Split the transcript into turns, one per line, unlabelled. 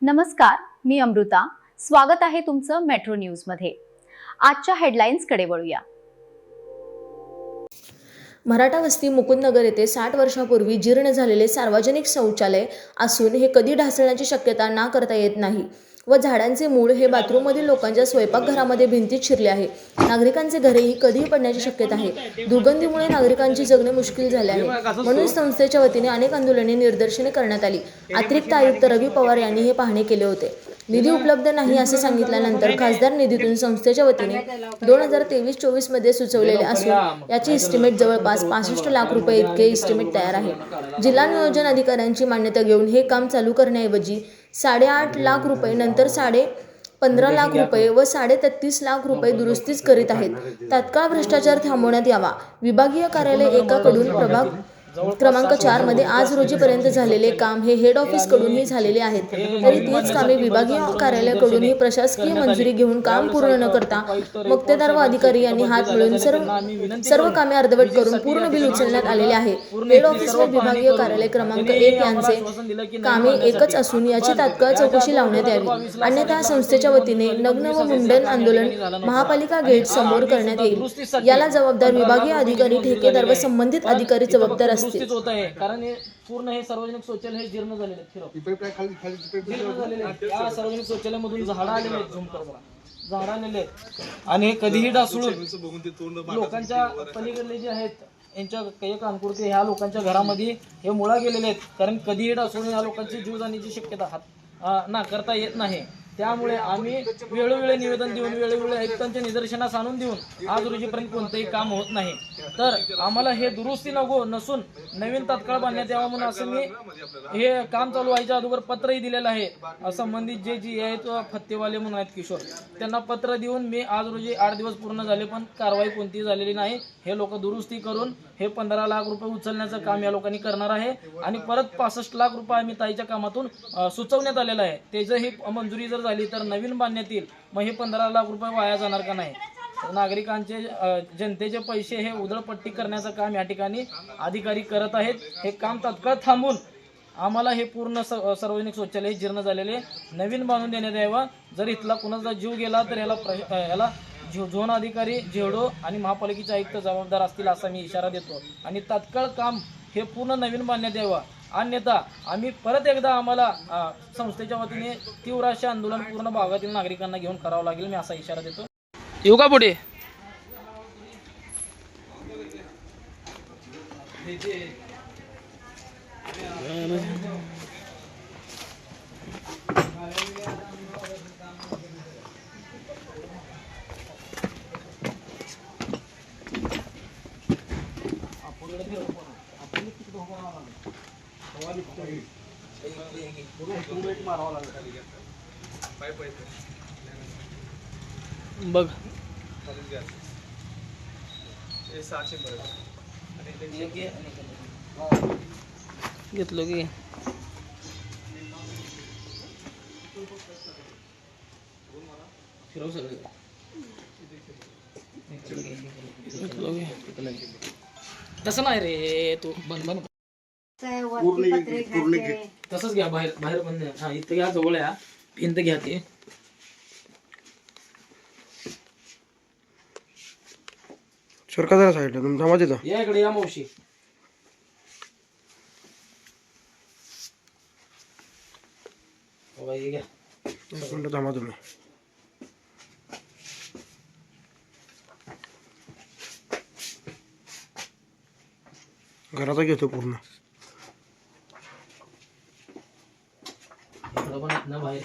नमस्कार, मी अमृता. स्वागत आहे तुमचं मेट्रो न्यूज मध्ये. आजच्या हेडलाईन्सकडे वळूया.
मराठा वस्ती मुकुंदनगर येथे 60 वर्षांपूर्वी जीर्ण झालेले सार्वजनिक शौचालय असून हे कधी ढासळण्याची शक्यता ना करता येत नाही व झाडांचे मूळ हे बाथरूममधील लोकांच्या स्वयंपाकघरामध्ये भिंतीत शिरले आहे. नागरिकांचे घरेही कधीही पडण्याची शक्यता आहे. दुर्गंधीमुळे नागरिकांची जगणे मुश्किल झाले आहे. म्हणून संस्थेच्या वतीने अनेक आंदोलने निदर्शने करण्यात आली. अतिरिक्त आयुक्त रवी पवार यांनी हे पाहणी केले होते. निधी उपलब्ध नाही असे सांगितल्यानंतर खासदार निधीतून संस्थेच्या वतीने 2023-24 मध्ये सुचवलेले असून याची इस्टिमेट जवळपास 65 लाख रुपये इतके इस्टिमेट तयार आहे. जिल्हा नियोजन अधिकाऱ्यांची मान्यता घेऊन हे काम चालू करण्याऐवजी 8.5 लाख रुपये, नंतर 15.5 लाख रुपये व 33.5 लाख रुपये दुरुस्तीच करीत आहेत. तात्काळ भ्रष्टाचार थांबवण्यात यावा. विभागीय कार्यालय एकाकडून प्रभाग क्रमांक 4 मध्ये आज रोजीपर्यंत झालेले काम हे हेड ऑफिस कडूनही झालेले आहेत. तरी तीच कामे विभागीय कार्यालयाकडूनही प्रशासकीय मंजुरी घेऊन काम पूर्ण न करता मक्तेदार व अधिकारी यांनी हात मिळून सर्व कामे अर्धवट करून पूर्ण बिल उचलण्यात आलेले आहे. हेड ऑफिस व विभागीय कार्यालय क्रमांक 1 यांचे कामे एकच असून याची तात्काळ चौकशी लावण्यात यावी. अन्यथा संस्थेच्या वतीने नग्न व मुंडन आंदोलन महापालिका गेट समोर करण्यात येईल. याला जबाबदार विभागीय अधिकारी, ठेकेदार व संबंधित अधिकारी जबाबदार असतील.
होत आहे. कारण हे पूर्ण हे सार्वजनिक शौचालय हे जीर्ण झालेले आहेत. या सार्वजनिक शौचालयामधून झाडं आलेले आहेत. झूम कर बघा, झाडं आलेले आहेत आणि हे कधीही डासळून लोकांच्या पलीकडले जे आहेत यांच्या काही कानकुर्ते ह्या लोकांच्या घरामध्ये हे मुळा गेलेले आहेत. कारण कधीही डासळून या लोकांची जीव जाण्याची शक्यता नाकारता येत नाही. त्यामुळे आम्ही वेळोवेळी निवेदन देऊन वेळोवेळी आयुक्तांच्या निदर्शनास आणून देऊन आज रोजीपर्यंत कोणतंही काम होत नाही. तर आम्हाला हे दुरुस्ती नसून नवीन तात्काळ बांधण्यात यावं म्हणून असं मी हे काम चालू व्हायच्या अगोदर पत्रही दिलेलं आहे. संबंधित जे आहेत फत्तेवाले म्हणून आहेत किशोर, त्यांना पत्र देऊन मी आज रोजी 8 दिवस पूर्ण झाले पण कारवाई कोणतीही झालेली नाही. हे लोक दुरुस्ती करून हे 15 लाख रुपये उचलण्याचं काम या लोकांनी करणार आहे आणि परत 65 लाख रुपये आम्ही ताईच्या कामातून सुचवण्यात आलेलं आहे. त्याचं ही मंजुरी जर झाली तर नवीन बांधण्यात येईल. मग हे 15 लाख रुपये वाया जाणार का नाही? नागरिकांचे जनतेचे पैसे हे उधळपट्टी करण्याचं काम या ठिकाणी अधिकारी करत आहेत. हे काम तात्काळ थांबून आम्हाला हे पूर्ण सार्वजनिक शौचालय जीर्ण झालेले नवीन बांधून देण्यात यावं. जर इथला कुणाचा जीव गेला तर याला झोन अधिकारी, जेडो आणि महापालिकेचे आयुक्त जबाबदार असतील असा मी इशारा देतो आणि तात्काळ काम हे पूर्ण नवीन बांधण्यात यावं. अन्यथा आम्ही परत एकदा आम्हाला संस्थेच्या वतीने तीव्र असे आंदोलन पूर्ण भागातील नागरिकांना घेऊन करावं लागेल. मी असा इशारा देतो. येऊ का पुढे? बघ घेतलो की फिरव सगळं तसं नाही रे. तू बंद तसंच घ्या. बाहेर बंद. हा इथं घ्या, जवळ या भिंत घ्या. ते
सरका जरा साईडला तुमचा आवाज येतो.
या इकडे या मावशी. हे घ्या.
एक मिनिट थांबा तुम्ही. घराचा घेतो पूर्ण.
बाहेर